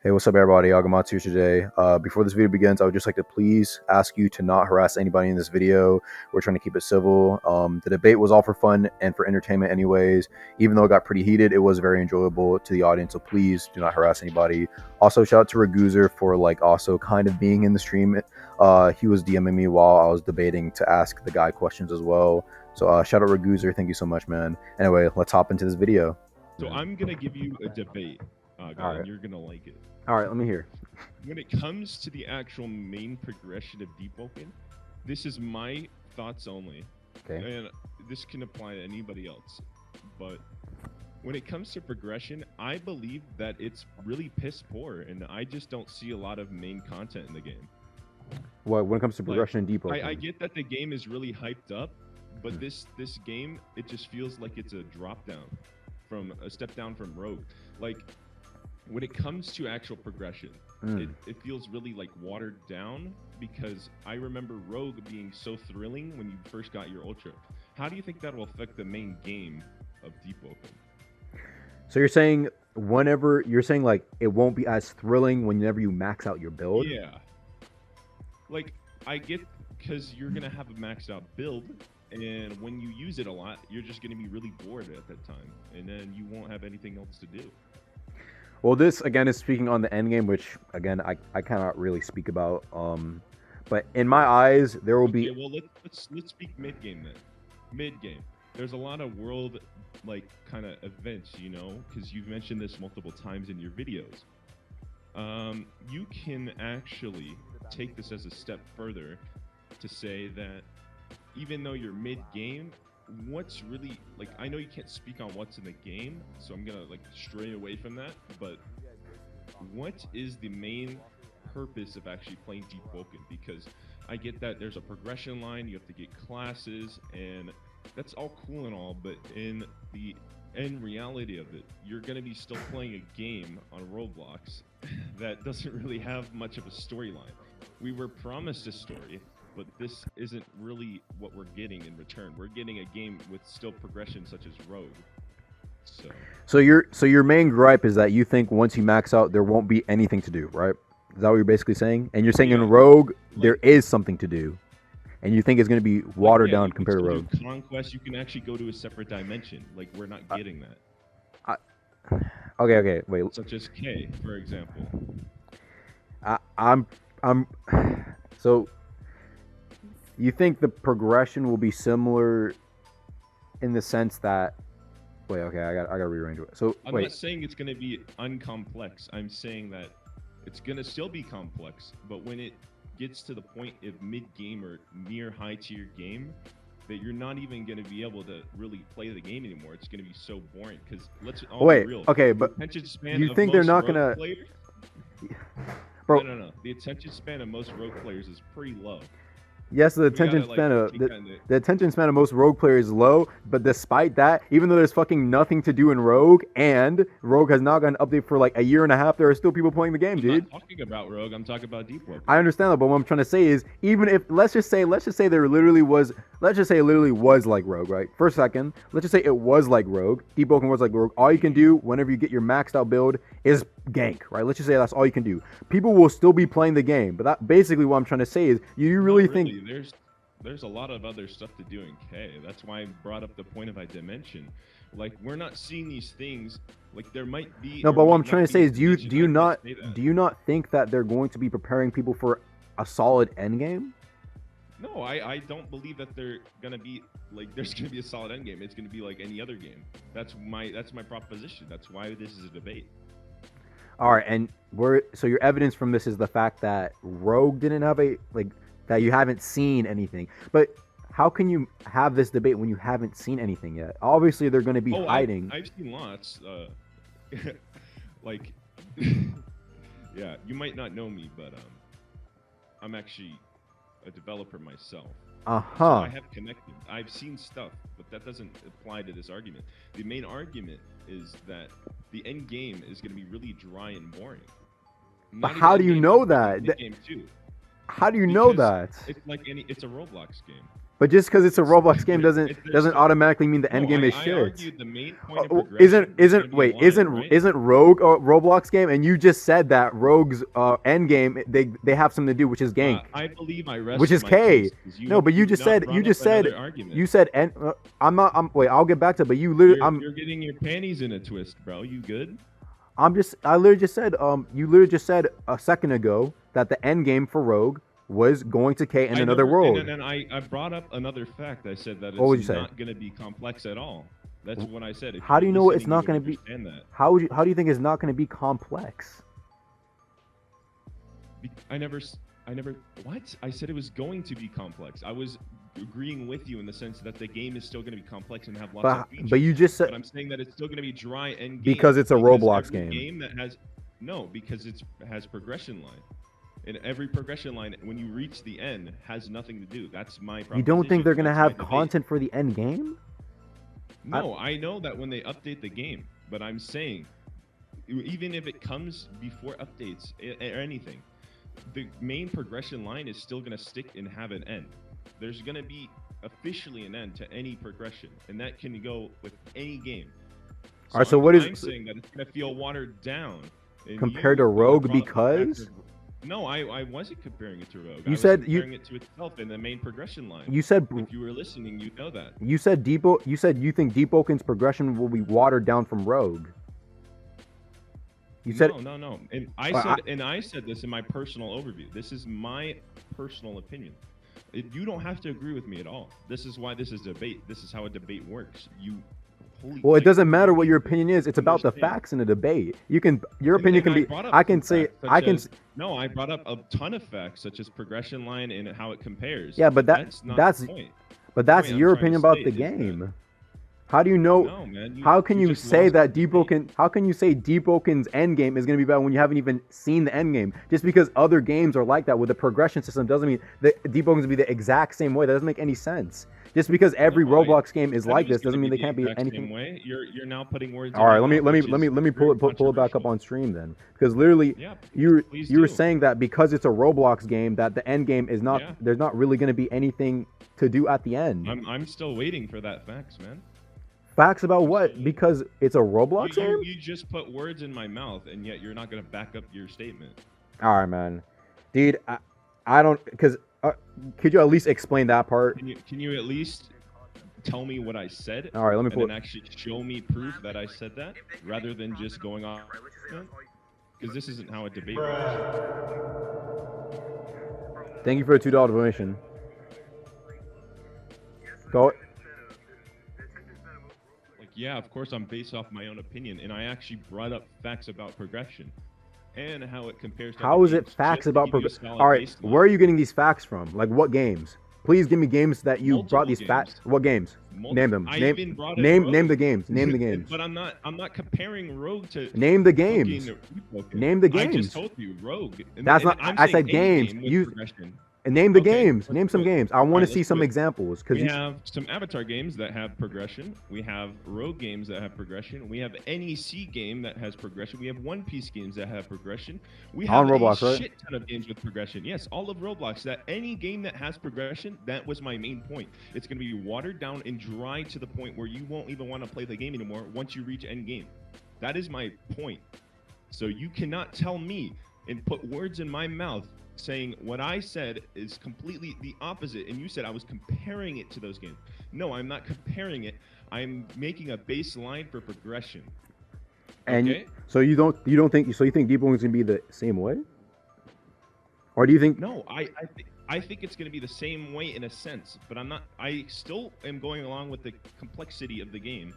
Hey, what's up, everybody? Agamatsu here today. Before this video begins, I would just like to please ask you to not harass anybody in this video. We're trying to keep it civil. The debate was all for fun and for entertainment anyways. Even though it got pretty heated, it was very enjoyable to the audience, so please do not harass anybody. Also, shout out to Raguzer for also kind of being in the stream. He was DMing me while I was debating to ask the guy questions as well. So shout out Raguzer. Thank you so much, man. Anyway, let's hop into this video. So I'm gonna give you a debate, guy, and you're gonna like it. All right, let me hear. When it comes to the actual main progression of Deepwoken, this is my thoughts only, Okay. and this can apply to anybody else. But when it comes to progression, I believe that it's really piss poor, and I just don't see a lot of main content in the game. Well, when it comes to progression and Deepwoken, I get that the game is really hyped up, but this game, it just feels like it's a drop down from a step down from Rogue. Like when it comes to actual progression, it feels really like watered down, because I remember Rogue being so thrilling when you first got your Ultra. How do you think that will affect the main game of Deepwoken? So you're saying like it won't be as thrilling whenever you max out your build? Yeah. Like, I get, because you're going to have a maxed out build, and when you use it a lot, you're just going to be really bored at that time, and then you won't have anything else to do. Well, this again is speaking on the end game, which again I cannot really speak about. But in my eyes, there will be. Well, let's speak mid game then. Mid game, there's a lot of world kind of events, because you've mentioned this multiple times in your videos. You can actually take this as a step further to say that even though you're mid game, what's really, I know you can't speak on what's in the game, so I'm gonna stray away from that, but what is the main purpose of actually playing Deepwoken? Because I get that there's a progression line, you have to get classes, and that's all cool and all, but in the end reality of it, you're going to be still playing a game on Roblox that doesn't really have much of a storyline. We were promised a story, but this isn't really what we're getting in return. We're getting a game with still progression such as Rogue. So your main gripe is that you think once you max out, there won't be anything to do, right? Is that what you're basically saying? And you're saying in Rogue there is something to do, and you think it's going to be watered down compared to Rogue. Conquest, you can actually go to a separate dimension. We're not getting that. Okay, wait. Such as K, for example. I'm. So, you think the progression will be similar in the sense that? Wait, okay, I got to rearrange it. So I'm not saying it's going to be uncomplex. I'm saying that it's going to still be complex, but when it gets to the point of mid-game or near high-tier game, that you're not even going to be able to really play the game anymore. It's going to be so boring, because let's all be real. Okay, but you think they're not going to... Bro, no. The attention span of most Rogue players is pretty low. Yes, the attention span of most Rogue players is low, but despite that, even though there's fucking nothing to do in Rogue, and Rogue has not got an update for a year and a half, there are still people playing the game, dude. I'm not talking about Rogue, I'm talking about Deepwoken. I understand that, but what I'm trying to say is, even if let's just say there literally was, let's just say it literally was like Rogue, right? For a second, let's just say it was like Rogue. Deepwoken was like Rogue. All you can do whenever you get your maxed out build is gank, right? Let's just say that's all you can do. People will still be playing the game, but that basically what I'm trying to say is, you really think there's a lot of other stuff to do in K. That's why I brought up the point of a dimension. We're not seeing these things. There might be. No, but what I'm trying to say is, do you not think that they're going to be preparing people for a solid end game? No, I don't believe that they're gonna be there's gonna be a solid end game. It's gonna be like any other game. That's my proposition. That's why this is a debate. All right, and so your evidence from this is the fact that Rogue didn't have that you haven't seen anything. But how can you have this debate when you haven't seen anything yet? Obviously, they're going to be hiding. I've seen lots. Yeah, you might not know me, but I'm actually a developer myself. So I have connected. I've seen stuff, but that doesn't apply to this argument. The main argument is that the end game is going to be really dry and boring. But how do you know that? Game too. How do you know that? It's it's a Roblox game. But just because it's a Roblox game There's doesn't automatically mean the end no, game is I shit. argued the main point of progression Isn't is going to be a wait line, right? isn't Rogue a Roblox game? And you just said that Rogue's end game they have something to do, which is gank, I believe I which rested is my K. case because No, but you've not brought up another you argument. said and I'm not I'm wait I'll get back to it, but you literally You're getting your panties in a twist, bro. You good? I literally just said you literally just said a second ago that the end game for Rogue was going to K in I another never, world. and then I brought up another fact. I said that What would you it's say? not going to be complex at all. That's what I said. If How do you were know it's listening, not you going would to be? understand that. How do you think it's not going to be complex? I never. What? I said it was going to be complex. I was agreeing with you in the sense that the game is still going to be complex and have lots of features. But you just said. But I'm saying that it's still going to be dry end game because it's a Roblox game. Game that has because it has progression line. And every progression line, when you reach the end, has nothing to do. That's my problem. You don't think they're going to have content for the end game? No, I know that when they update the game, but I'm saying, even if it comes before updates or anything, the main progression line is still going to stick and have an end. There's going to be officially an end to any progression, and that can go with any game. So all right, so what is... I'm saying that it's going to feel watered down. Compared to Rogue because... No, I wasn't comparing it to Rogue. You I said was comparing it to itself in the main progression line. You said if you were listening, you know that. You said you said you think Deepwoken's progression will be watered down from Rogue. You said no. And I said this in my personal overview. This is my personal opinion. You don't have to agree with me at all. This is why this is debate. This is how a debate works. Well, it doesn't matter what your opinion is. It's about the facts in a debate. Your opinion can be. I can say. No, I brought up a ton of facts, such as progression line and how it compares. Yeah, but that's the point. But that's your opinion about the game. How do you know? No, man, how can you say that Deepwoken? How can you say Deepwoken's end game is going to be bad when you haven't even seen the end game? Just because other games are like that with a progression system doesn't mean that Deepwoken's going to be the exact same way. That doesn't make any sense. Just because every Roblox game is like this doesn't mean they can't be anything. Same way. You're now putting words. All right, let me pull it back up on stream then, because literally you were saying that because it's a Roblox game that the end game is not there's not really going to be anything to do at the end. I'm still waiting for that facts, man. Facts about what? Because it's a Roblox game? You just put words in my mouth, and yet you're not going to back up your statement. All right, man. Dude, I don't... Because could you at least explain that part? Can you at least tell me what I said? All right, let me pull and actually show me proof that I said that, rather than just going on... Because this isn't how a debate works. Thank you for a $2 donation. Go... Yeah, of course I'm based off my own opinion, and I actually brought up facts about progression and how it compares to... How is it facts about progression? All right, where are you getting these facts from? Like what games? Please give me games that you brought these facts. What games? Name them. Name the games. Name the games. But I'm not comparing Rogue to... Name the games. Name the games. I just told you Rogue. That's not... I said games. And name the games. Name some games. I want to see some examples. We have some Avatar games that have progression. We have Rogue games that have progression. We have NEC game that has progression. We have One Piece games that have progression. We have Roblox, a shit ton of games with progression. Yes, all of Roblox. That any game that has progression, that was my main point. It's going to be watered down and dry to the point where you won't even want to play the game anymore once you reach end game. That is my point. So you cannot tell me and put words in my mouth saying what I said is completely the opposite, and you said I was comparing it to those games. No, I'm not comparing it. I'm making a baseline for progression. And okay? So you think Deepwoken is gonna be the same way, or do you think? No, I think it's gonna be the same way in a sense, but I'm not. I still am going along with the complexity of the game.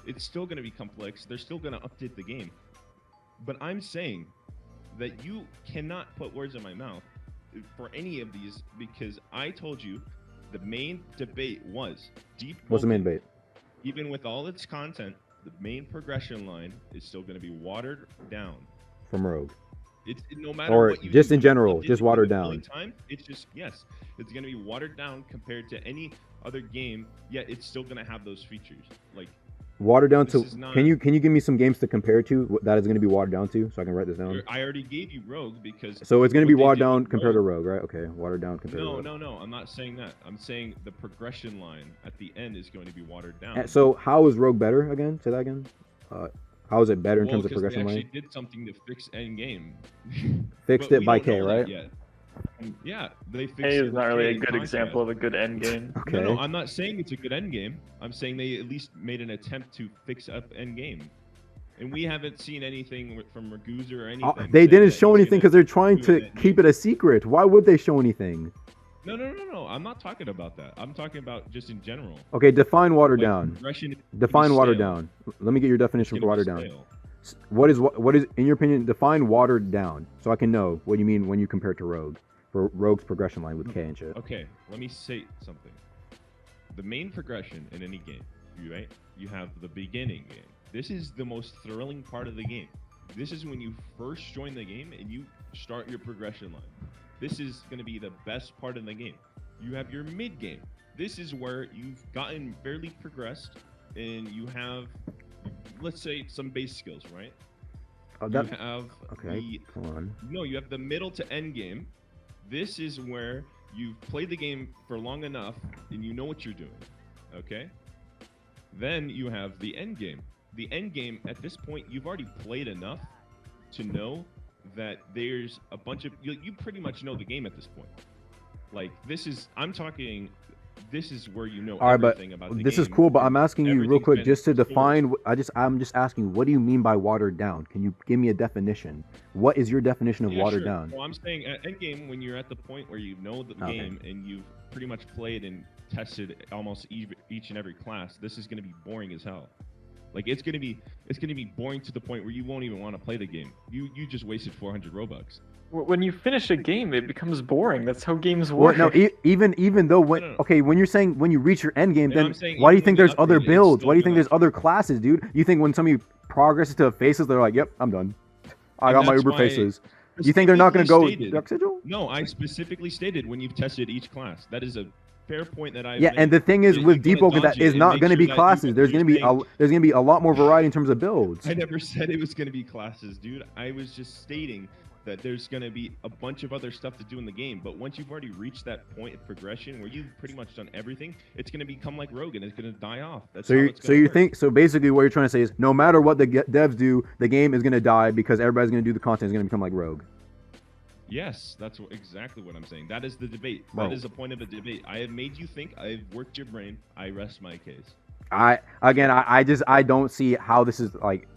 It's still gonna be complex. They're still gonna update the game, but I'm saying that you cannot put words in my mouth for any of these, because I told you the main debate was Deepwoken. What's the main debate? Even with all its content, the main progression line is still going to be watered down. From Rogue. It's no matter or what you just do, in general, just watered down. Time, it's just it's going to be watered down compared to any other game. Yet it's still going to have those features. Like Watered down This to. is not. Can you give me some games to compare to that is going to be watered down to, so I can write this down? I already gave you Rogue because. So it's going to what be they watered did with down compared to Rogue- Rogue, right? Okay, watered down compared to No, Rogue. no. I'm not saying that. I'm saying the progression line at the end is going to be watered down. And so how is Rogue better again? Say that again. How is it better in terms of Because they progression actually line? did something to fix endgame. Fixed But it we by don't K, know right? that yet. Yeah, they fixed Hey it is with not really K a in good contrast. example of a good end game. Okay. No, I'm not saying it's a good end game. I'm saying they at least made an attempt to fix up end game. And we haven't seen anything from Ragusa or anything. They saying didn't that show he's anything gonna because they're trying do to an keep endgame. it a secret. Why would they show anything? No. I'm not talking about that. I'm talking about just in general. Okay, define watered Like, down. progression is gonna Define be watered stale. down. Let me get your It's definition for gonna be watered down. stale. What is in your opinion? Define watered down, so I can know what you mean when you compare it to Rogue. For Rogue's progression line with K and shit. Okay, let me say something. The main progression in any game, right? You have the beginning game. This is the most thrilling part of the game. This is when you first join the game and you start your progression line. This is going to be the best part of the game. You have your mid game. This is where you've gotten fairly progressed and you have, let's say, some base skills, right? Oh, You that have okay. the Hold on. no, you have the middle to end game. This is where you've played the game for long enough and you know what you're doing. Okay? Then you have the end game. The end game, at this point, you've already played enough to know that there's a bunch of. You pretty much know the game at this point. Like, I'm talking. This is where you know All right, but everything about the game. this is cool. But I'm asking you real everything's quick been just to stored. define. I'm just asking, what do you mean by watered down? Can you give me a definition? What is your definition of Yeah, watered sure. down? Well, I'm saying at endgame, when you're at the point where you know the Okay. game and you've pretty much played and tested almost each and every class, this is going to be boring as hell. Like it's going to be boring to the point where you won't even want to play the game. You just wasted 400 Robux. When you finish a game, it becomes boring. That's how games Well, work. no, even though when No. okay, when you're saying when you reach your end game, No, then I'm saying why do you even think when there's they other update it, it's builds? Why do you still think there's other classes, dude? You think when somebody progresses to faces, they're like, "Yep, I'm done. I And got my that's Uber why faces." You think they're not going to go specifically Duck Sigil? No, I specifically stated when you've tested each class. That is a fair point that I Yeah, and the thing is with Deepwoken, that is not going to be classes. There's going to be a lot more variety in terms of builds. I never said it was going to be classes, dude. I was just stating that there's going to be a bunch of other stuff to do in the game. But once you've already reached that point of progression where you've pretty much done everything, it's going to become like Rogue and it's going to die off. That's So you think basically what you're trying to say is no matter what the devs do, the game is going to die because everybody's going to do the content. Is going to become like Rogue. Yes, that's exactly what I'm saying. That is the debate. Bro. That is the point of a debate. I have made you think. I've worked your brain. I rest my case. I don't see how this is like.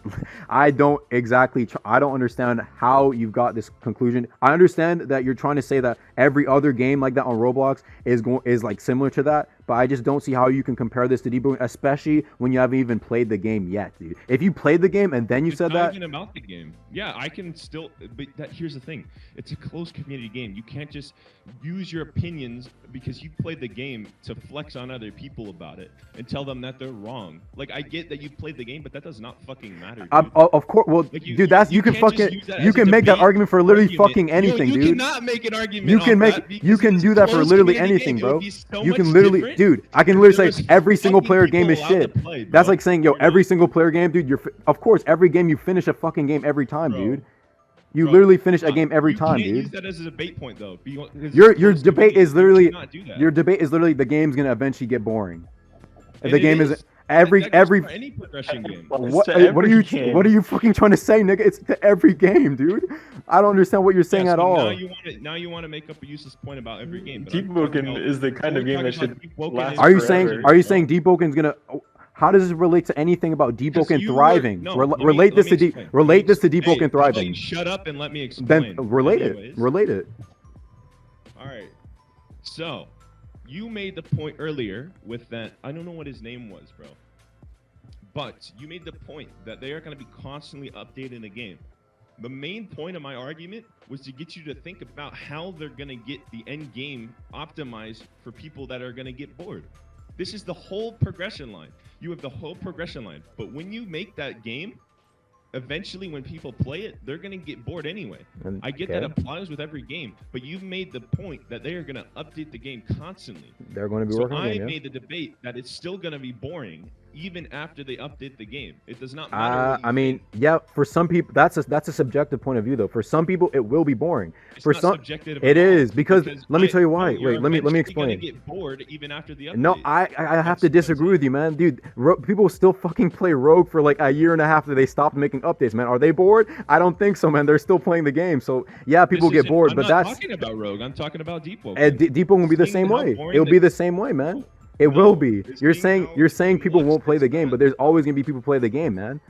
I don't understand how you've got this conclusion. I understand that you're trying to say that every other game like that on Roblox is like similar to that, but I just don't see how you can compare this to Deepwoken, especially when you haven't even played the game yet, dude. If you played the game and then you said that, it's not even about the game. Yeah, I can still. But here's the thing: it's a closed community game. You can't just use your opinions because you played the game to flex on other people about it and tell them that they're wrong. Like I get that you played the game, but that does not fucking matter. Dude. of course. Well, Like, dude, that's you can can't just fucking use that you as a can make that debate argument for literally argument. fucking anything, you dude. cannot make an argument. You can off make that because you can it's do a that for closed literally community anything, game. It would bro. be so You can much literally, different dude. I can if literally there say was every single fucking player people game is allowed to shit. play, That's bro. like saying, yo, You're every not- single player game, dude. Of course, every game you finish a fucking game every time, Bro. dude. You Bro, literally finish a game every time, You can't use dude. that as a debate point though. Because Your it's a closed debate community. is literally You cannot do that. your debate is literally the game's gonna eventually get boring. If And the it game is. isn't every That goes for every any progression game. what to what are you every game. what are you fucking trying to say, nigga? It's to every game, dude. I don't understand what you're saying Yeah, at so all. Now you want to make up a useless point about every game. But Deepwoken is the kind of game that should last Are you forever. saying Deepwoken's gonna? How does this relate to anything about Deepwoken you were- thriving? no, let me- relate this let me to explain. relate this to Hey, Deepwoken how about thriving. you shut up and let me explain. Then relate Anyways. it. Relate it. All right. So, you made the point earlier with that. I don't know what his name was, bro. But you made the point that they are going to be constantly updating the game. The main point of my argument was to get you to think about how they're going to get the end game optimized for people that are going to get bored. This is the whole progression line. You have the whole progression line. But when you make that game, eventually when people play it, they're going to get bored anyway. I get that applies with every game, but you've made the point that they are going to update the game constantly. They're going to be So working on the I game, yeah. made the debate that it's still going to be boring even after they update the game. It does not matter. What you I mean, think. yeah, for some people, that's a subjective point of view, though. For some people, it will be boring. It's For not some, subjective it at all, is because let me tell you why. No, you're Wait, let me eventually gonna explain. get bored even after the update. No, I have That's to what I'm disagree saying. with you, man. Dude, people still fucking play Rogue for like a year and a half that they stopped making updates, man. Are they bored? I don't think so, man. They're still playing the game. So yeah, people get bored, I'm but not that's talking about Rogue. I'm talking about Deepwoken. Deepwoken will be the Seeing same how way. boring It'll the be the same way, man. It will No, be. it's You're seeing how you're saying it people looks won't play this the game, bad. but there's always gonna be people play the game, man.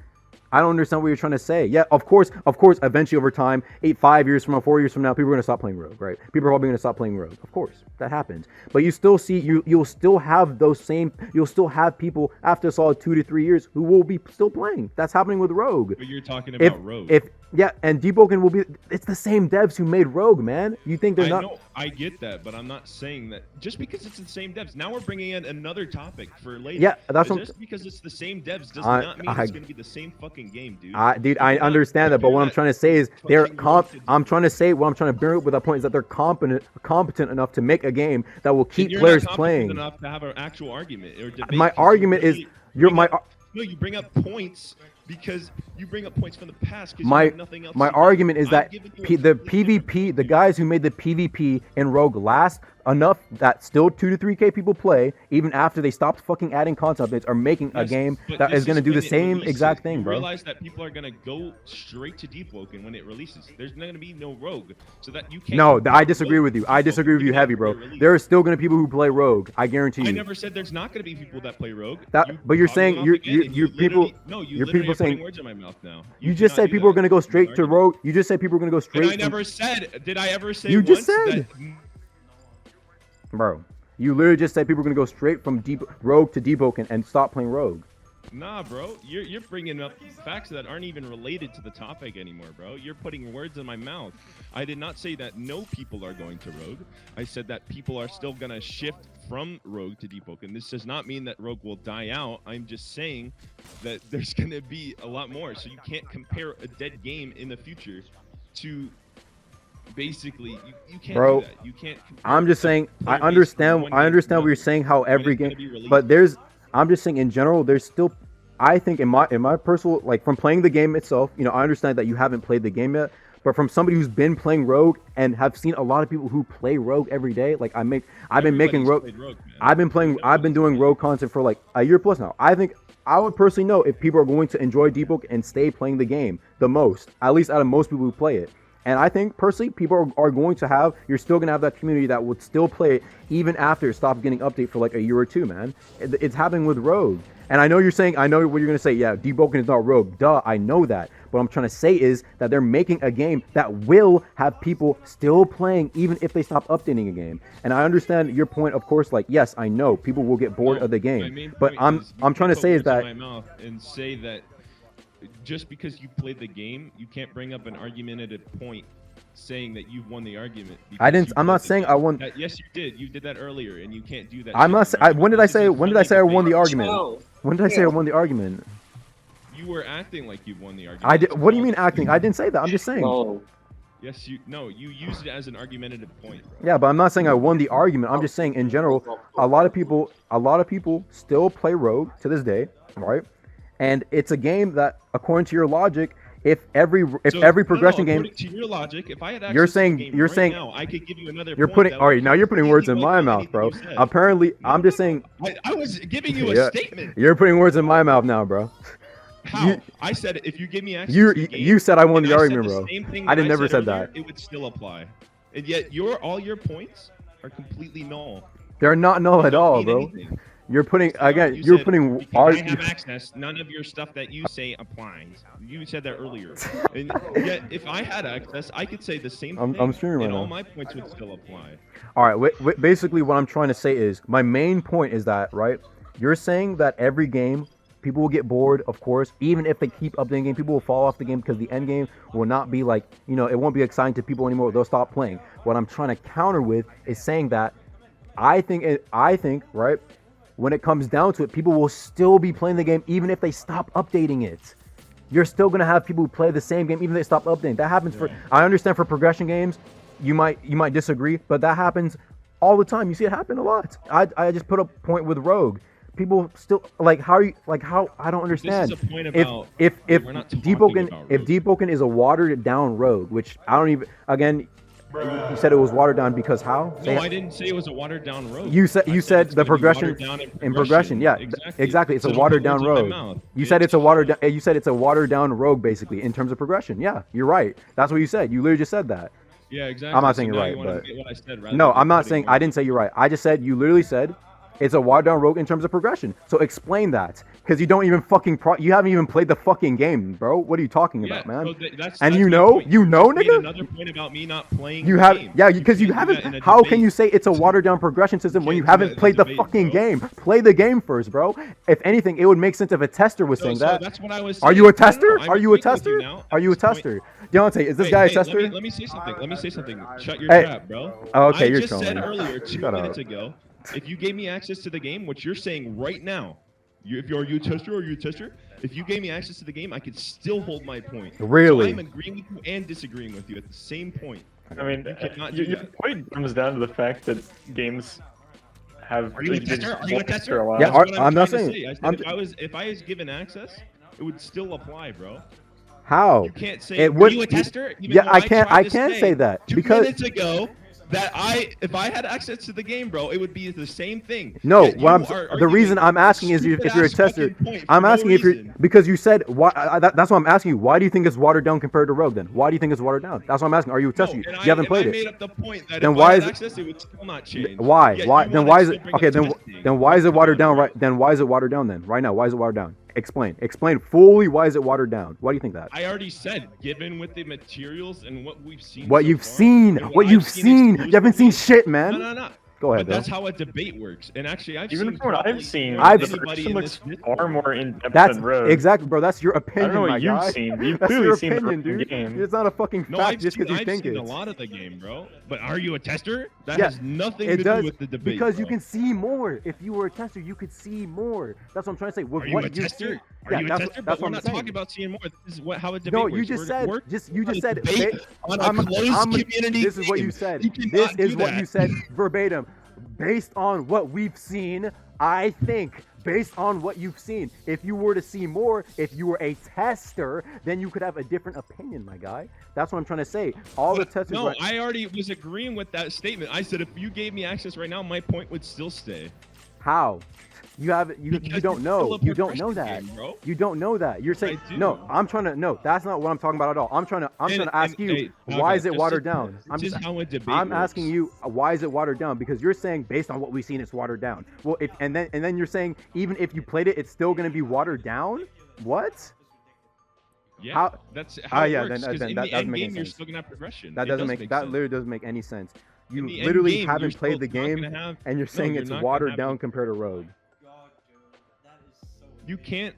I don't understand what you're trying to say. Yeah, of course, eventually over time, 5 years from now, 4 years from now, people are gonna stop playing Rogue, right? People are probably gonna stop playing Rogue. Of course, that happens. But you still see, you'll still have you'll still have people after a solid 2 to 3 years who will be still playing. That's happening with Rogue. But you're talking If about Rogue. yeah, and Deepwoken will be. It's the same devs who made Rogue, man. You think they're I not? know, I get that, but I'm not saying that just because it's the same devs. Now we're bringing in another topic for later. Yeah, that's what. Just because it's the same devs does I- not mean I- it's going to be the same fucking game, dude. Dude, You I cannot understand that, but compare what I'm that trying to say is they're fucking Rogue to I'm trying to say what I'm trying to bring up with that point is that they're competent enough to make a game that will And keep you're players not competent playing. enough to have an actual argument or debate. My 'cause you argument is literally you're bring up- No, you bring up points because you bring up points from the past because you my have nothing else. my to argument do. is I've that given you a the completely PvP, different the view. guys who made the PvP in Rogue last enough that still 2 to 3K people play, even after they stopped fucking adding content updates, are making a Yes, game but that this is going to do when the it same releases. exact thing, You bro. realize that people are gonna go straight to Deepwoken when it releases. There's not gonna be no Rogue, so that you can't. No, compare I disagree Rogue with you. to I Deepwoken disagree with you even heavy, after bro. it releases. There are still going to be people who play Rogue. I guarantee you. I never said there's not gonna be people that play Rogue. But you're caught me saying off you're again, and you people. literally- No, you you're literally people are putting saying. words in my mouth now. You just cannot said do people are that. going to go It's an straight to argument. Rogue. You just said people are going to go And straight. I never said. Did I ever say You once just said. that? Bro, you literally just said people are going to go straight from Rogue to Deepwoken and stop playing Rogue. Nah, bro, you're bringing up facts that aren't even related to the topic anymore, bro. You're putting words in my mouth. I did not say that no people are going to Rogue. I said that people are still gonna shift from Rogue to Deepwoken. This does not mean that Rogue will die out. I'm just saying that there's gonna be a lot more. So you can't compare a dead game in the future to basically you can't Bro, do that. You can't. I'm just saying I player base from understand. one I game to understand what you're another saying. How when every it's gonna game, be released. but I'm just saying in general. There's still. I think in my personal like from playing the game itself. I understand that you haven't played the game yet. But from somebody who's been playing Rogue and have seen a lot of people who play Rogue every day, like I've been making Everybody's Rogue. played Rogue, man. I've been doing Rogue content for like a year plus now. I think I would personally know if people are going to enjoy Deepwoken and stay playing the game the most, at least out of most people who play it. And I think personally, people are going to have. You're still gonna have that community that would still play it even after it stops getting update for like a year or two, man. It's happening with Rogue. And I know you're saying, I know what you're gonna say. Yeah, Deepwoken is not Rogue. Duh, I know that. What I'm trying to say is that they're making a game that will have people still playing even if they stop updating a game. And I understand your point, of course. Like, yes, I know people will get bored No, of the my game. main But point is you I'm trying to can't say put is that words in my mouth and say that just because you played the game, you can't bring up an argumentative point saying that you've won the argument. I didn't. because you I'm not played the saying game. I won. Yes, you did. You did that earlier, and you can't do that. I'm not. shit in an When did I argument. say? This is When did I funny say I won the debate. argument? When did I say I won the argument? You were acting like you won the argument. I did. It's What do you called- mean acting? I didn't say that. I'm just saying. No. Yes, you. No, you used it as an argumentative point. Bro. Yeah, but I'm not saying I won the argument. I'm just saying in general, a lot of people still play Rogue to this day, right? And it's a game that, according to your logic, if every progression game, according to your logic, if I had access You're to the saying- game you're right saying- now, I could give you another. you're point putting. that All would right, now you're putting words in completely my wipe out mouth, anything bro. you said. Apparently, No, I'm just saying I was giving you a Yeah. statement. you're putting words in my mouth now, bro. How? I said if you give me access You to the game, you said I won and the I said argument, the bro. same thing I that did never said earlier, that. it would still apply. And yet all your points are completely null. They're not null They at don't all, mean bro. anything. You're putting They again. are. You You're said, putting. because I have access. None of your stuff that you say applies. You said that earlier. And yet, if I had access, I could say the same thing. I'm streaming right and now. all my points would still apply. All right. Basically, what I'm trying to say is my main point is that right. You're saying that every game people will get bored, of course. Even if they keep updating the game, people will fall off the game because the end game will not be like it won't be exciting to people anymore. They'll stop playing. What I'm trying to counter with is saying that I think right. When it comes down to it, people will still be playing the game even if they stop updating it. You're still gonna have people who play the same game even if they stop updating. That happens for. I understand for progression games, you might disagree, but that happens all the time. You see it happen a lot. I just put a point with Rogue. people still like how are you like how I don't understand. This is a point if about if if we're not talking Deepwoken about if rogues. Deepwoken is a watered down rogue, which I don't even again. You said it was watered down because how? No, I didn't say it was a watered down rogue. You said it's the gonna be progression watered down in progression. Yeah, exactly. It's So a don't watered put down words in my rogue. mouth, You said bitch. it's a watered. You said it's a watered down rogue, basically, in terms of progression. Yeah, you're right. That's what you said. You literally just said that. Yeah, exactly. I'm not saying So you're now right, you wanna but repeat what I said rather no, than I'm not putting saying I words didn't say you're right. I just said you literally said it's a watered down rogue in terms of progression. So explain that, because you don't even fucking you haven't even played the fucking game, bro. What are you talking Yeah, about, man? so that's And my you know, point. you know, made nigga. another point about me not playing You the have, game. yeah, because you can't do that haven't. in a How can debate. you say it's a watered down progression system when you can't do haven't that in a played the debate, fucking bro. game? Play the game first, bro. If anything, it would make sense if a tester was saying So that. that's what I was Are saying. you a No, no, tester? I'm Are you a agreeing with you tester? now. Are At you a this point- tester? Deontay, is this Hey, guy a hey, tester? let me say something. Let me say something. Shut your Hey. trap, bro. Oh, okay, I you're just said trolling. earlier, 2 Shut minutes up. ago, if you gave me access to the game, what you're saying right now, if you're a tester or you a tester, if you gave me access to the game, I could still hold my point. Really? So I'm agreeing with you and disagreeing with you at the same point. I mean, You cannot do your that. point comes down to the fact that games have. Are you a they just tester? Are you a won't tester? for a while. Yeah, That's what I'm not trying to saying- say. I said I'm if I was given access, it would still apply, bro. How? You can't say It were would- you a tester? Even Yeah, though I can't. tried I to can say that 2 because minutes ago that if I had access to the game, bro, it would be the same thing. no. Yet What you I'm are the arguing reason I'm a asking is if you're a stupid-ass tester. fucking point I'm for no asking if you're reason. because you said why. That's why I'm asking you. Why do you think it's watered down compared to Rogue? Then why do you think it's watered down? That's what I'm asking. Are you a No, tester? and You haven't played I it. made up the point that Then if why I had is it- access, it would still not change. Why? Yet Why? you Then wanna why is still it bring okay? up Then testing. why is it Come watered on, down? bro. Right? Then why is it watered down? Then right now, why is it watered down? Explain. Explain fully. Why is it watered down? Why do you think that? I already said, given with the materials and what we've seen. What so you've far, seen. and What I've you've seen. You haven't seen exclusively- shit, man. No, no, no. Go ahead, But that's Bill. how a debate works. And actually, I've Even seen from what probably I've seen, more than I've- the anybody progression in looks this far Discord. more in depth That's than Rogue. exactly, bro. That's your I don't opinion, know my what you've guy. seen. You've That's clearly your seen the opinion, fucking dude. game. It's not a fucking No, fact I've just because you seen think a it. lot of the game, bro. But are you a tester? That Yeah, has nothing It to does do with the debate. because you bro. can see more. If you were a tester, you could see more. That's what I'm trying to say. With Are you what a you've tester? seen- Are yeah, you a that's, tester? that's But what we're I'm not saying. talking about seeing more. This is how a debate No, works. you just said. We're You just said. debate on a I'm- closed I'm- community. This is what you game. said. You cannot This do is what that. you said verbatim. Based on what we've seen, I think. Based on what you've seen, if you were to see more, if you were a tester, then you could have a different opinion, my guy. That's what I'm trying to say. All the testers. No, right- I already was agreeing with that statement. I said if you gave me access right now, my point would still stay. How? You have you Because don't it's know. still a You don't know progression that. game, bro. You don't know that. You're saying I do. no. I'm trying to no. That's not what I'm talking about at all. I'm trying to ask you hey, why is it this watered down? This is how a debate I'm works. asking you why is it watered down because you're saying based on what we've seen it's watered down. Well, if and then you're saying even if you played it it's still going to be watered down? What? Yeah, How- that's how it yeah, works. then 'Cause that in doesn't the end make any game, you're sense. still gonna have progression. That It doesn't does make that sense. literally doesn't make any sense. You In the end literally game, haven't you're played the still not game gonna have- and you're No, saying you're it's not gonna watered have down the- compared to Rogue. You can't,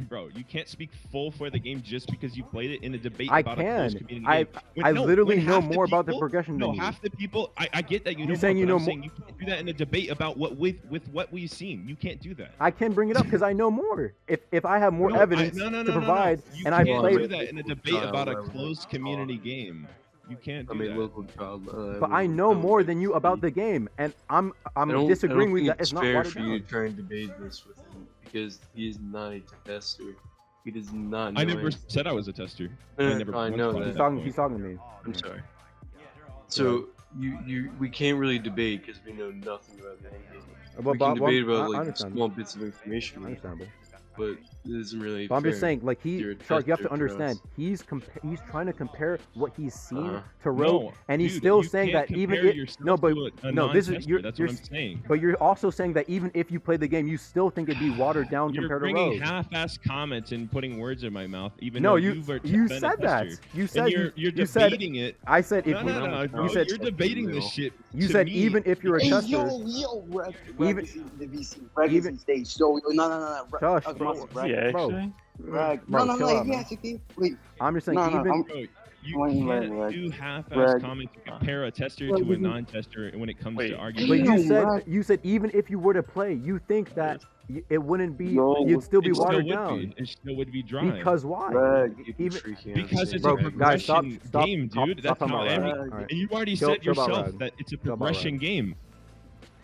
bro. You can't speak full for the game just because you played it in a debate I about a closed can. community I- game. I literally when know half more about the people- progression No, than you. half the people. I get that you know. You're saying more, you but know I'm more- saying you can't do that in a debate about what with what we've seen. You can't do that. I can bring it up because I know more. If I have more No, evidence no, to provide, You and I can't played do that in a debate about a closed community game. You can't do that. local child. but I know more than you about the game, and I'm disagreeing with that. It's not fair watered for you down. to try and debate this with him because he is not a tester. He does not. Know I never anything. said I was a tester. No, I never I once know brought that. He's that talking. point. He's talking to me. I'm sorry. So we can't really debate because we know nothing about the endgame. Well, We can debate about I like understand. small bits of information, Understandable. but it isn't really. But I'm just fair. saying, like You're a Shark, you have tester to for understand. us. He's trying to compare what he's seen Uh-huh. to Rogue, No, and he's dude, still you saying can't that even compare if yourself no, but to a no, this is non-tester. That's you're what I'm saying. but you're also saying that even if you played the game, you still think it'd be watered down You're compared to bringing Rogue. half-ass comments and putting words in my mouth, even No, though you you've been a said that. tester. You And said you're you said debating it. I said if No, we, no, bro. you said You're debating this shit. you to said me. even if you're a Hey, tester, yo, Even- the VC, Bragg stage. So, no. Shush, Come bro. on, Yeah, Bragg. actually. Bragg. Bro, No, chill out, if you man. have to keep, wait. I'm just saying No, even I'm- Bro, you Wait, can't wait. do half-ass Brad. comments to compare a tester Well, to a we- non-tester when it comes Wait. to but arguing. you Damn, said bro. even if you were to play, you think that it wouldn't be No, you'd still be It still watered would down be. It still would be dry. because why? Bragg. Even Because it's Bro, a guys, stop- progression stop- game, stop- dude. stop That's talking how about every. Rag. Alright. And you already Chill- said chill about yourself Rag. that it's a Chill about progression Rag. game.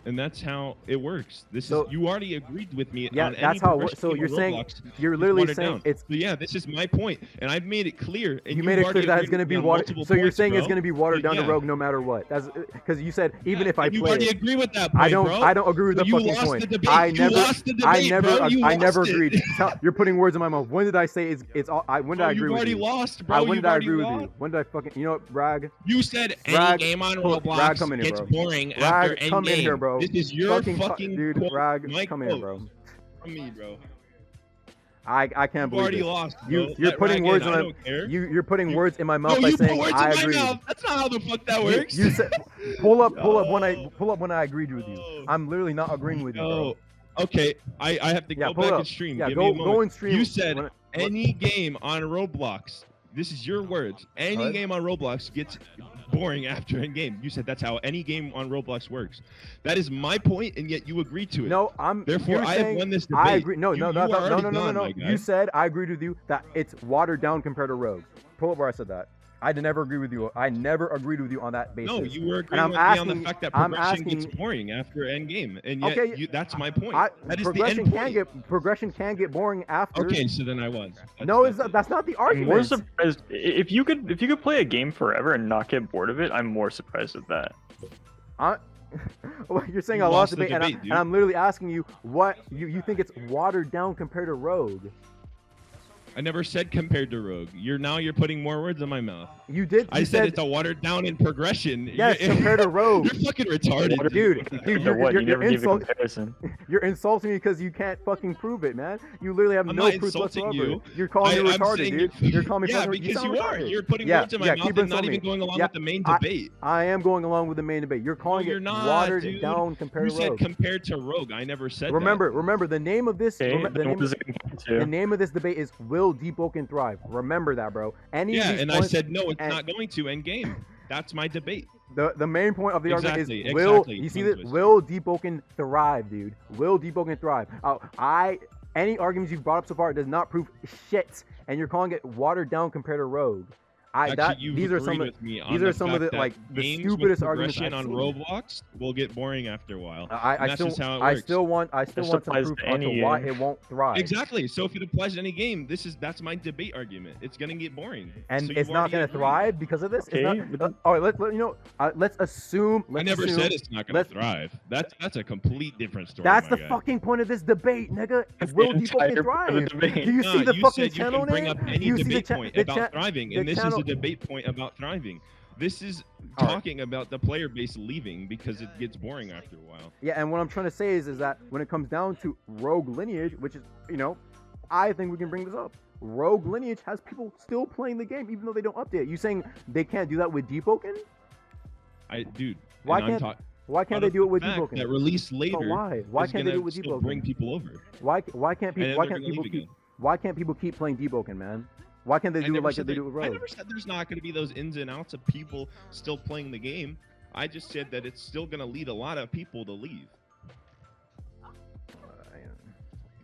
and that's how it works. So- you already agreed with me. Yeah, on that's any how. progression So game you're on saying Roblox you're is literally watered saying down. it's. So yeah, this is my point, and I've made it clear. And You made it clear that it's going to be watered. So you're saying it's going to be watered down to Rogue no matter what. That's because you said even if I you play already it. agree with that point, I don't. bro. I don't agree with So the you fucking lost point. the debate. I You never. lost the I debate, never. bro. You I never lost it. agreed. You're putting words in my mouth. When did I say it's all? When did I agree You've with already you? lost, bro. When You've did I already agree with lost. you? When did I fucking? You know what, Bragg? You said Bragg, any game on pull- Roblox Bragg, come in here, gets bro. boring Bragg, after come in here, endgame. bro. This is your fucking dude. quote, Bragg, my come here, quote bro. from me, bro. I can't You've believe already this. lost, bro. You're Let putting Bragg words in. in I my. don't care. You're putting words in my No, mouth by you put saying words I in my agree. mouth. That's not how the fuck that works. You said pull up when I Yo. pull up when I agreed with you. Yo. I'm literally not agreeing with you, bro. Okay, I have to Yeah, go pull back up. and stream. Yeah, Give me a go moment. and stream. You said when- any game on Roblox. This is your words. Any Alright. game on Roblox gets boring after endgame. You said that's how any game on Roblox works. That is my point, and yet you agreed to it. No, I'm. Therefore, you're I have saying won this debate. I agree. No, You- no, you no, are no, no, already no, no, gone, no. my guy. You said I agreed with you that it's watered down compared to Rogue. Pull up where I said that. I did never agree with you. I never agreed with you on that basis. No, you were And agreeing I'm with me on asking- the fact that I'm progression gets asking- boring after endgame, and yet Okay, that's my point. That is the progression end can point. get boring after. Okay, so then I won. No, that's not the I'm more argument. surprised if you could play a game forever and not get bored of it. I'm more surprised at that. Well, you're saying You I lost lost the the debate, debate, dude. and I'm literally asking you what you think it's watered down compared to Rogue. I never said compared to Rogue. You're putting more words in my mouth. You did. I You said it's a watered down in progression. yes compared to Rogue. You're fucking retarded, Dude, What? You never gave a insult- comparison. You're insulting me because you can't fucking prove it, man. You literally have I'm no not proof insulting whatsoever. you. You're calling me I'm retarded, saying dude. You're calling me yeah, fucking because sound you are. retarded. You're putting Yeah, words in my yeah, mouth keep and not insulting even me. going along Yeah, with the main I- debate. I am going along with the main debate. You're calling you're it not, watered dude. down compared You to said Rogue. compared to Rogue. I never said Remember, the name of this. Okay, the then name what does of- it compare the to? name of this debate is Will Deepwoken Thrive? Remember that, bro. Any that. of Yeah, these and points, I said no, it's and- not going to end game. That's my debate. the main point of the argument Exactly, is will exactly. you see Tongue that twister. will Deepwoken thrive, dude? Will Deepwoken thrive? Any arguments you've brought up so far does not prove shit, and you're calling it watered down compared to Rogue. Actually, you've these are agreed some of with me on these are some of fact the that like the games stupidest with arguments progression I've on seen. Roblox will get boring after a while. I And that's still just how it I works. still want some applies proof to onto any why game. it won't thrive. Exactly. So if it applies to any game, that's my debate argument. It's gonna get boring. And So it's you've not already going to agreed. thrive because of this. Okay, It's not, but then- all right, let's assume. I Let's never assume, said it's not gonna let's- thrive. That's a complete different story. That's my the guy. fucking point of this debate, nigga. That's Will the Deepwoken entire point of the thrive? debate. Do you see No, the you fucking said you channel can bring name? up any Do you see debate the point the about thriving, the and this channel- is a debate point about thriving. This is All right. talking about the player base leaving because it gets boring after a while. Yeah, and what I'm trying to say is that when it comes down to Rogue Lineage, which is, I think we can bring this up. Rogue Lineage has people still playing the game even though they don't update. You saying they can't do that with Deepwoken? Dude. Why and I'm can't talk- Why can't out they of do it the with fact Deepwoken? That release later. But why? Why is can't they do gonna it with still Deepwoken? bring people over. Why can't And people then why they're can't gonna people leave keep again. why can't people keep playing Deepwoken, man? Why can't they I do it never like said they that- do with I Rogue? never said there's not going to be those ins and outs of people still playing the game. I just said that it's still going to lead a lot of people to leave.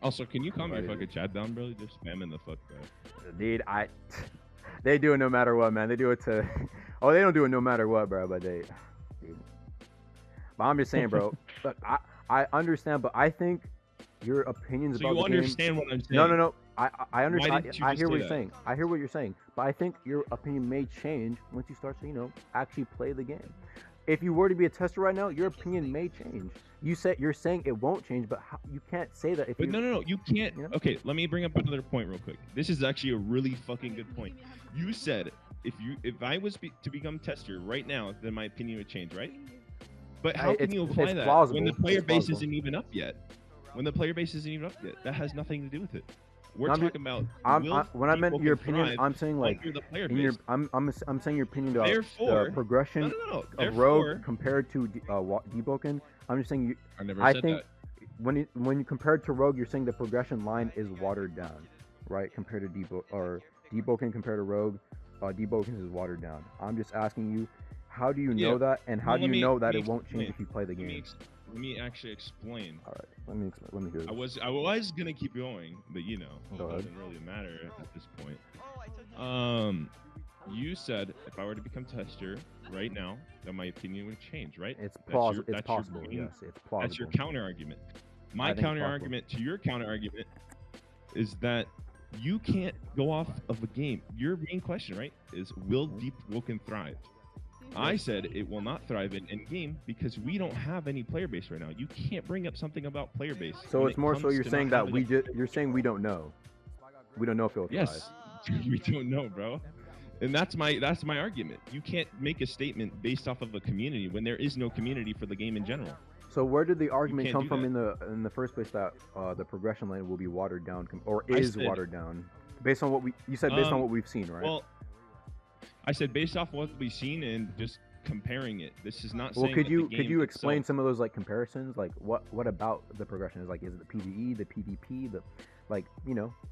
Also, can you calm your fucking chat down, bro? You're just spamming the fuck, bro. Dude, they do it no matter what, man. They do it to, oh, they don't do it no matter what, bro. But dude. But I'm just saying, bro. Look, I understand, but I think your opinions So about you the game. understand what I'm saying? No. I understand. didn't you I just hear say what you're that? saying. I hear what you're saying. But I think your opinion may change once you start to, actually play the game. If you were to be a tester right now, your opinion may change. You're saying it won't change, but you can't say that if But you. no, you can't. You know? Okay, let me bring up another point real quick. This is actually a really fucking good point. You said if I was to become tester right now, then my opinion would change, right? But how can you apply it's that plausible. when the player It's base plausible. isn't even up yet? When the player base isn't even up yet, that has nothing to do with it. We're I'm- talking about when I meant people your can opinion, thrive I'm saying like under the player in your, base. I'm saying your opinion about Therefore- the progression No. of Therefore, Rogue compared to Deepwoken. I'm just saying I never I said think that. when you compare it to Rogue, you're saying the progression line is watered down, right? Compared to Deepwoken compared to Rogue, Deepwoken is watered down. I'm just asking you, how do you know Yeah. that, and how Well, do let you me- know that let me it won't change explain. if you play the game? Let me actually explain. All right, let me hear this. I was gonna keep going, but it Go ahead. doesn't really matter at this point. You said if I were to become tester right now, then my opinion would change, right? It's That's your- It's that's your possible. main- Yes, it's plausible. That's your counter argument. I My think it's counter possible. argument to your counter argument is that you can't go off of a game. Your main question, right, is will Deepwoken thrive? I said it will not thrive in endgame because we don't have any player base right now. You can't bring up something about player base. So when it's it more so comes you're to saying not that having you're saying we don't know. We don't know if it'll thrive. Yes, we don't know, bro. And that's my argument. You can't make a statement based off of a community when there is no community for the game in general. So where did the argument can't come do from in the first place that the progression line will be watered down or I is said- watered down based on what you said based on what we've seen, right? Well, I said based off what we've seen and just comparing it. This is not Well, saying could that you the could game you explain itself- some of those like comparisons? Like what about the progression is like? Is it the PVE, the PvP, the like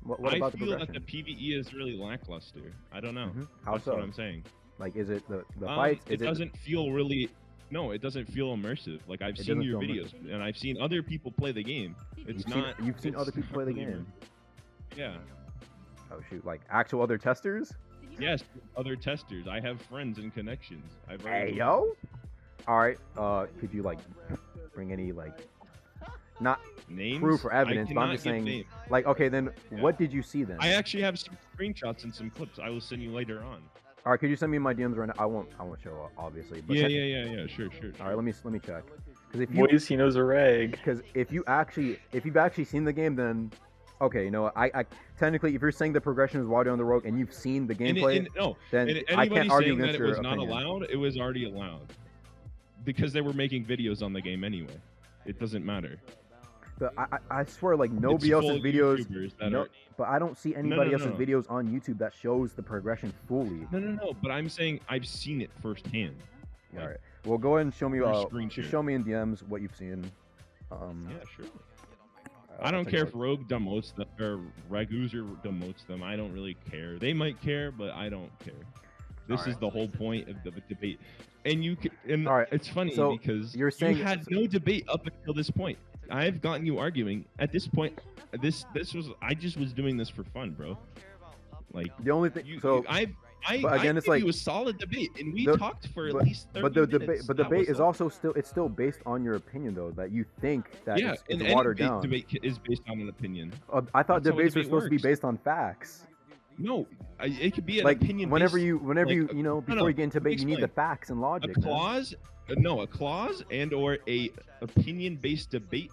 what I about the feel progression? that the PVE is really lackluster. I don't know. How That's so? what I'm saying. Like, is it the fights? It doesn't feel really. No, it doesn't feel immersive. Like I've It seen doesn't your feel videos and I've seen other people play the game. It's not. You've seen it's other people play the not really game. Yeah. Oh shoot! Like actual other testers? Yes, other testers. I have friends and connections. I've Hey already- yo! All right. Could you like bring any like not names. proof or I evidence? But I'm cannot just give saying, names. like, okay, then Yeah. what did you see then? I actually have some screenshots and some clips. I will send you later on. All right, could you send me my DMs right now? I won't show obviously. But Yeah. Sure. All right, let me check. Because if you Boys, he knows a rag. because if you've actually seen the game, then okay, I technically if you're saying the progression is watered on the road and you've seen the gameplay, then and I anybody can't argue saying that against it your was not opinion. allowed, it was already allowed. Because they were making videos on the game anyway. It doesn't matter. But I swear, like nobody It's else's full videos. YouTubers that No, are, but I don't see anybody no, else's no. videos on YouTube that shows the progression fully. No. But I'm saying I've seen it firsthand. All right. Well, go ahead and show me. Or screen Just share. show me in DMs what you've seen. Yeah, sure. I'll I don't take a care look. if Rogue demotes them or Raguzer demotes them. I don't really care. They might care, but I don't care. This is Alright. the whole point of the debate. And Alright, it's funny so because you're saying- you had no debate up until this point. I've gotten you arguing. At this point, I just was doing this for fun, bro. Like The only thing. but but again, I it's gave like- you a solid debate, and we the- talked for but- at least 30 but the minutes. debate, That was is all. also still based on your opinion though, that you think that Yeah, it's and any watered down. debate is based on an opinion. I thought That's how a debates were debate supposed to be works. based on facts. No, it could be an Like opinion. whenever based, you like, before you get into let me debate, you need the explain. facts and logic. a man. clause, a clause and or a opinion-based debate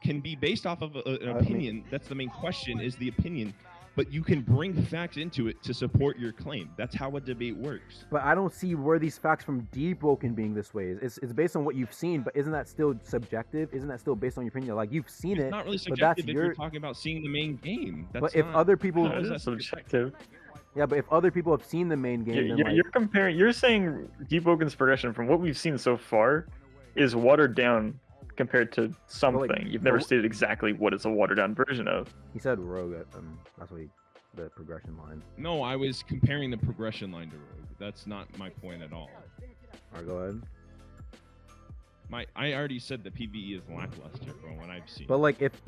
can be based off of an mean- opinion. That's the main question, is the opinion, but you can bring facts into it to support your claim. That's how a debate works. But I don't see where these facts from Deepwoken being this way. It's based on what you've seen, but isn't that still subjective? Isn't that still based on your opinion? Like you've seen It's it, not really but that's subjective if your. you're talking about seeing the main game. That's But if not- other people, How That is is that subjective. yeah, but if other people have seen the main game, then like, You're comparing. You're saying Deepwoken's progression from what we've seen so far is watered down compared to something. You've never but- stated exactly what is a watered down version of. he said rogue. That's what the progression line. No, I was comparing the progression line to Rogue. That's not my point at all. All right, go ahead. I already said the PvE is lackluster from what I've seen. But like It's-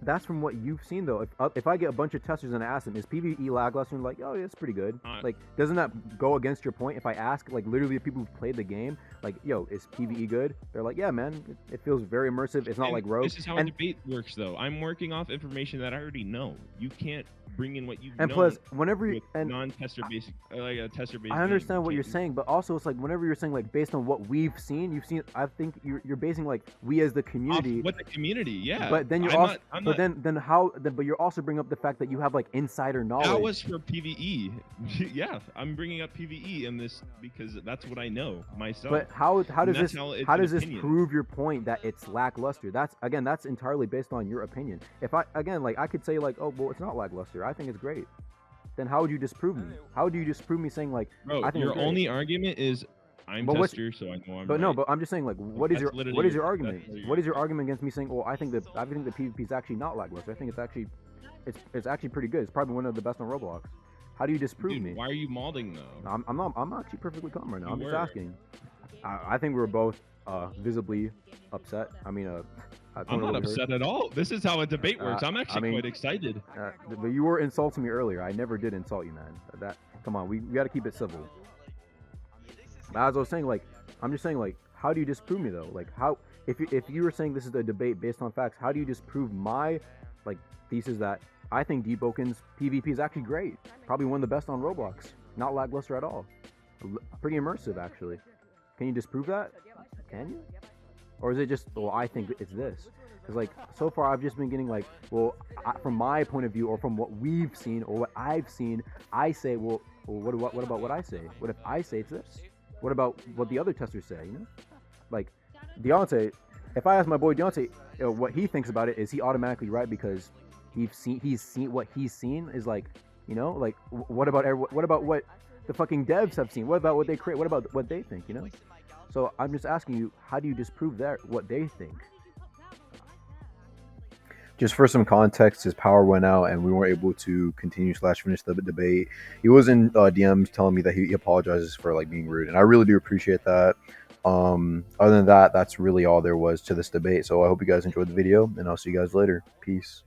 that's from what you've seen though. If I get a bunch of testers and I ask them, is PvE lackluster? And like, oh, yeah, it's pretty good. Like, doesn't that go against your point? If I ask like literally the people who've played the game, like, yo, is PvE good? They're like, yeah, man, it feels very immersive. It's not And like Rogue. This is how and a debate works, though. I'm working off information that I already know. You can't bring in what you've and known plus, whenever you with and non-tester basic, like a tester based. I understand what you're saying, but also it's like whenever you're saying like based on what we've seen, you've seen. I think you're basing like we as the community. What the community, yeah. But then you're I'm also, not- I'm but not- then how? But you're also bringing up the fact that you have like insider knowledge. that was for PVE. Yeah, I'm bringing up PVE in this because that's what I know myself. But how does And that's this how it's how an does this opinion. prove your point that it's lackluster? That's entirely based on your opinion. If I could say like, oh well, it's not lackluster. I think it's great. Then how would you disprove me? How do you disprove me saying like, Bro, I think your it's great. only argument is I'm But what's- tester, so I know I'm but right. no, but I'm just saying like, what is That's your literally your argument? that's literally What is your argument against me saying, well, I think the PvP is actually not lackluster. I think it's actually pretty good. It's probably one of the best on Roblox. How do you disprove Dude, me? why are you modding though? I'm actually perfectly calm right now. You I'm just were. asking. I think we were both visibly upset. I mean, I'm not upset at all. This is how a debate works. I'm actually quite excited. But you were insulting me earlier. I never did insult you, man. Come on, we got to keep it civil. But as I was saying, like, I'm just saying, like, how do you disprove me though? Like, how if you were saying this is a debate based on facts, how do you disprove my like thesis that I think Deepwoken's PvP is actually great, probably one of the best on Roblox, not lackluster at all, pretty immersive actually. Can you disprove that? Can you? Or is it just, well, I think it's this? Because, like, so far I've just been getting, like, well, from my point of view or from what we've seen or what I've seen, I say, well what about what I say? What if I say it's this? What about what the other testers say, you know? Like, Deontay, if I ask my boy Deontay what he thinks about it, is he automatically right because he's seen what he's seen is like, you know, like, what about what the fucking devs have seen? What about what they create? What about what they think, you know? So I'm just asking you, how do you disprove what they think? Just for some context, his power went out and we weren't able to continue / finish the debate. He was in DMs telling me that he apologizes for like being rude, and I really do appreciate that. Other than that, that's really all there was to this debate. So I hope you guys enjoyed the video, and I'll see you guys later. Peace.